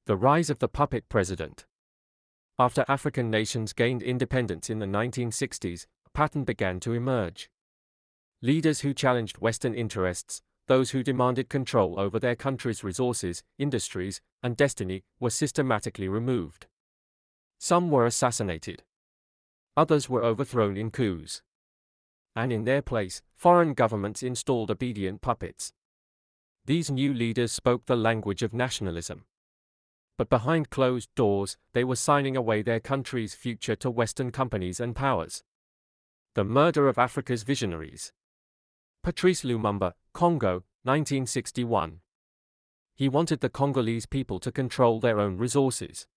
The rise of the puppet president. After African nations gained independence in the 1960s, a pattern began to emerge. Leaders who challenged Western interests, those who demanded control over their country's resources, industries, and destiny, were systematically removed. Some were assassinated. Others were overthrown in coups. And in their place, foreign governments installed obedient puppets. These new leaders spoke the language of nationalism. But behind closed doors, they were signing away their country's future to Western companies and powers. The murder of Africa's visionaries. Patrice Lamumba, Congo, 1961. He wanted the Congolese people to control their own resources.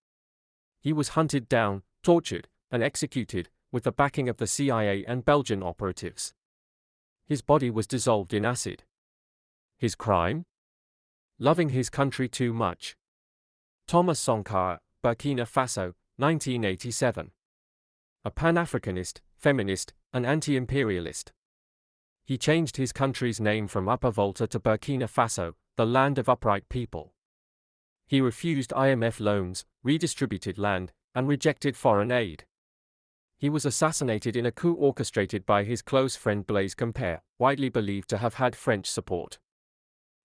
He was hunted down, tortured, and executed, with the backing of the CIA and Belgian operatives. His body was dissolved in acid. His crime? Loving his country too much. Thomas Sankara, Burkina Faso, 1987. A Pan-Africanist, feminist, and anti-imperialist. He changed his country's name from Upper Volta to Burkina Faso, the land of upright people. He refused IMF loans, redistributed land, and rejected foreign aid. He was assassinated in a coup orchestrated by his close friend Blaise Compaoré, widely believed to have had French support.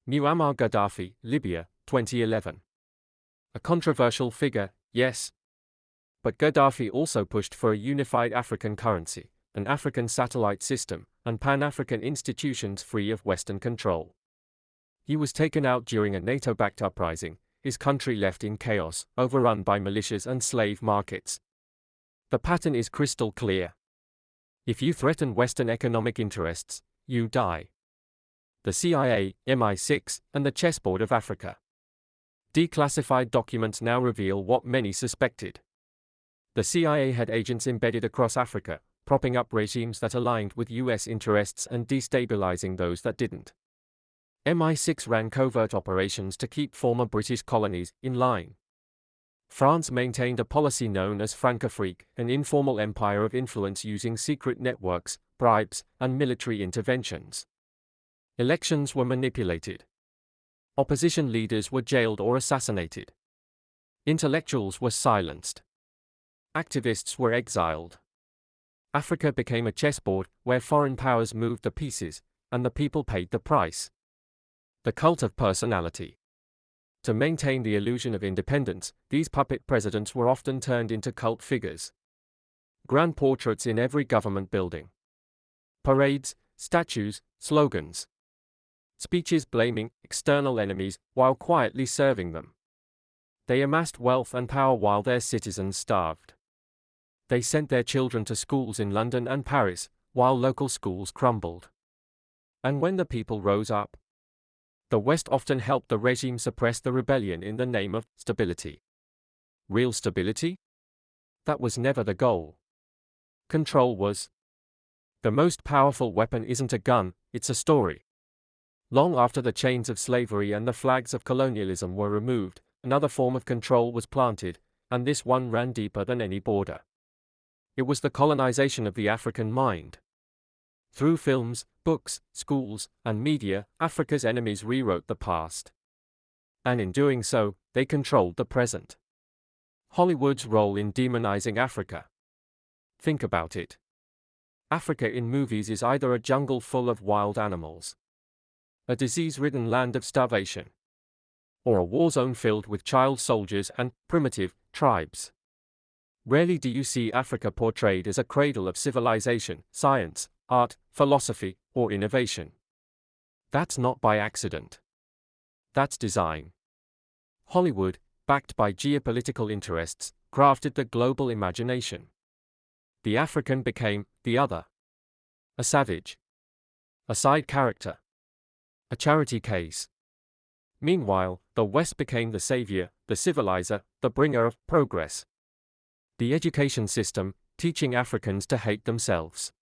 Muammar Gaddafi, Libya, 2011. A controversial figure, yes. But Gaddafi also pushed for a unified African currency, an African satellite system, and Pan-African institutions free of Western control. He was taken out during a NATO-backed uprising, his country left in chaos, overrun by militias and slave markets. The pattern is crystal clear. If you threaten Western economic interests, you die. The CIA, MI6, and the chessboard of Africa. Declassified documents now reveal what many suspected. The CIA had agents embedded across Africa, propping up regimes that aligned with US interests and destabilizing those that didn't. MI6 ran covert operations to keep former British colonies in line. France maintained a policy known as Francafrique, an informal empire of influence using secret networks, bribes, and military interventions. Elections were manipulated. Opposition leaders were jailed or assassinated. Intellectuals were silenced. Activists were exiled. Africa became a chessboard where foreign powers moved the pieces, and the people paid the price. The cult of personality. To maintain the illusion of independence, these puppet presidents were often turned into cult figures. Grand portraits in every government building. Parades, statues, slogans. Speeches blaming external enemies while quietly serving them. They amassed wealth and power while their citizens starved. They sent their children to schools in London and Paris, while local schools crumbled. And when the people rose up, the West often helped the regime suppress the rebellion in the name of stability. Real stability? That was never the goal. Control was. The most powerful weapon isn't a gun, it's a story. Long after the chains of slavery and the flags of colonialism were removed, another form of control was planted, and this one ran deeper than any border. It was the colonization of the African mind. Through films, books, schools, and media, Africa's enemies rewrote the past. And in doing so, they controlled the present. Hollywood's role in demonizing Africa. Think about it. Africa in movies is either a jungle full of wild animals, a disease-ridden land of starvation, or a war zone filled with child soldiers and primitive tribes. Rarely do you see Africa portrayed as a cradle of civilization, science, art, philosophy, or innovation. That's not by accident. That's design. Hollywood, backed by geopolitical interests, crafted the global imagination. The African became the other. A savage. A side character. A charity case. Meanwhile, the West became the savior, the civilizer, the bringer of progress. The education system, teaching Africans to hate themselves.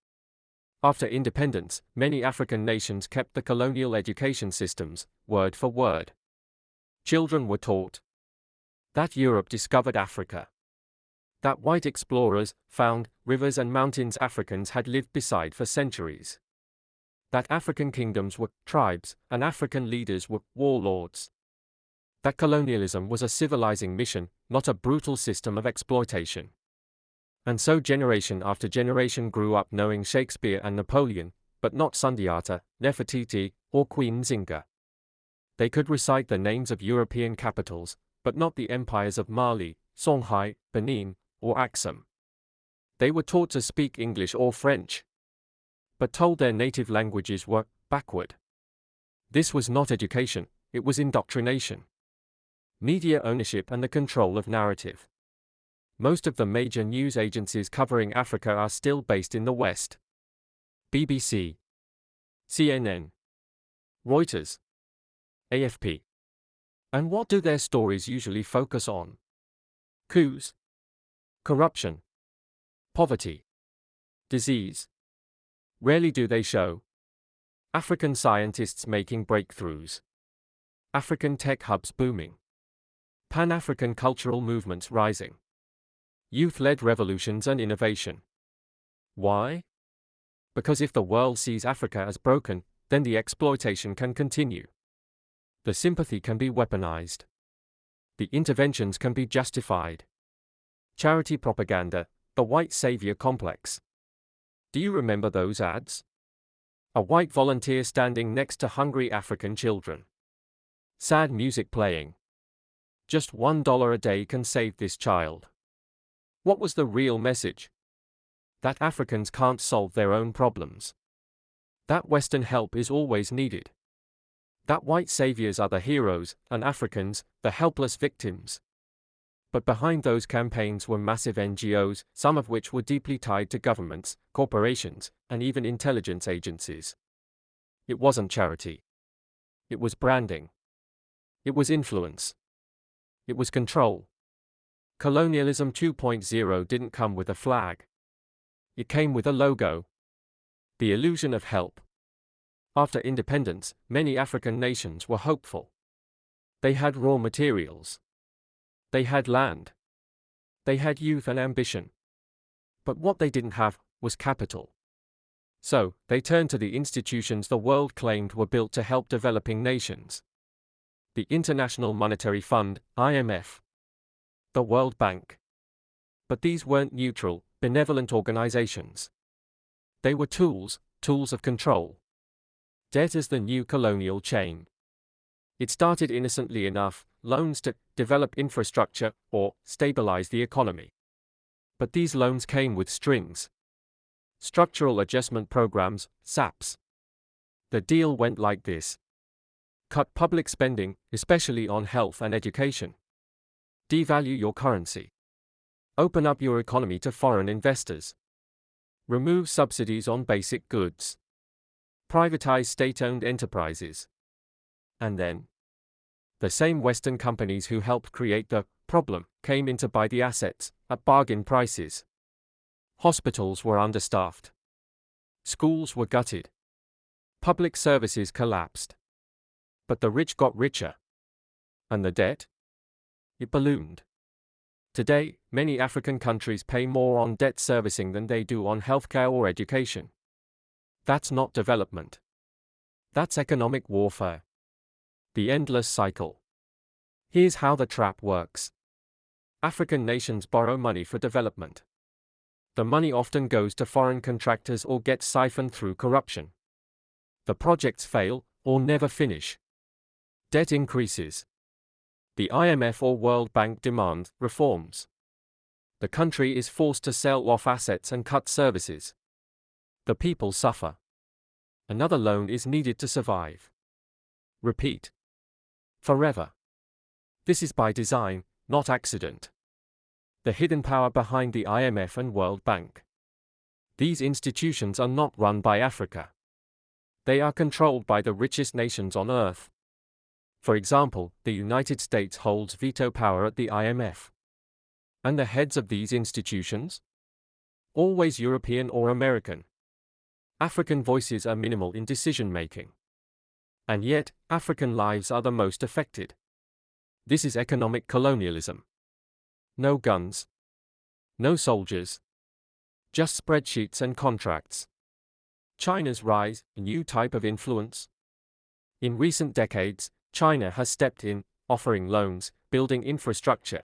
After independence, many African nations kept the colonial education systems, word for word. Children were taught that Europe discovered Africa, that white explorers found rivers and mountains Africans had lived beside for centuries, that African kingdoms were tribes and African leaders were warlords. that colonialism was a civilizing mission, not a brutal system of exploitation. And so generation after generation grew up knowing Shakespeare and Napoleon, but not Sundiata, Nefertiti, or Queen Zinga. They could recite the names of European capitals, but not the empires of Mali, Songhai, Benin, or Aksum. They were taught to speak English or French, but told their native languages were backward. This was not education, it was indoctrination. Media ownership and the control of narrative. Most of the major news agencies covering Africa are still based in the West. BBC, CNN, Reuters, AFP. And what do their stories usually focus on? Coups, corruption, poverty, disease. Rarely do they show African scientists making breakthroughs, African tech hubs booming, Pan-African cultural movements rising, youth-led revolutions and innovation. Why? Because if the world sees Africa as broken, then the exploitation can continue. The sympathy can be weaponized. The interventions can be justified. Charity propaganda, the white savior complex. Do you remember those ads? A white volunteer standing next to hungry African children. Sad music playing. Just $1 a day can save this child. What was the real message? That Africans can't solve their own problems. That Western help is always needed. That white saviors are the heroes, and Africans, the helpless victims. But behind those campaigns were massive NGOs, some of which were deeply tied to governments, corporations, and even intelligence agencies. It wasn't charity. It was branding. It was influence. It was control. Colonialism 2.0 didn't come with a flag. It came with a logo. The illusion of help. After independence, many African nations were hopeful. They had raw materials. They had land. They had youth and ambition. But what they didn't have was capital. So, they turned to the institutions the world claimed were built to help developing nations. The International Monetary Fund, IMF. The World Bank. But these weren't neutral, benevolent organizations. They were tools of control. Debt as the new colonial chain. It started innocently enough, loans to develop infrastructure or stabilize the economy. But these loans came with strings. Structural adjustment programs, SAPs. The deal went like this. Cut public spending, especially on health and education. Devalue your currency. Open up your economy to foreign investors. Remove subsidies on basic goods. Privatize state-owned enterprises. And then, the same Western companies who helped create the problem came in to buy the assets at bargain prices. Hospitals were understaffed. Schools were gutted. Public services collapsed. But the rich got richer. And the debt? It ballooned. Today, many African countries pay more on debt servicing than they do on healthcare or education. That's not development. That's economic warfare. The endless cycle. Here's how the trap works. African nations borrow money for development. The money often goes to foreign contractors or gets siphoned through corruption. The projects fail or never finish. Debt increases. The IMF or World Bank demand reforms. The country is forced to sell off assets and cut services. The people suffer. Another loan is needed to survive. Repeat. Forever. This is by design, not accident. The hidden power behind the IMF and World Bank. These institutions are not run by Africa. They are controlled by the richest nations on Earth. For example, the United States holds veto power at the IMF. And the heads of these institutions? Always European or American. African voices are minimal in decision-making. And yet, African lives are the most affected. This is economic colonialism. No guns. No soldiers. Just spreadsheets and contracts. China's rise, a new type of influence. In recent decades, China has stepped in, offering loans, building infrastructure,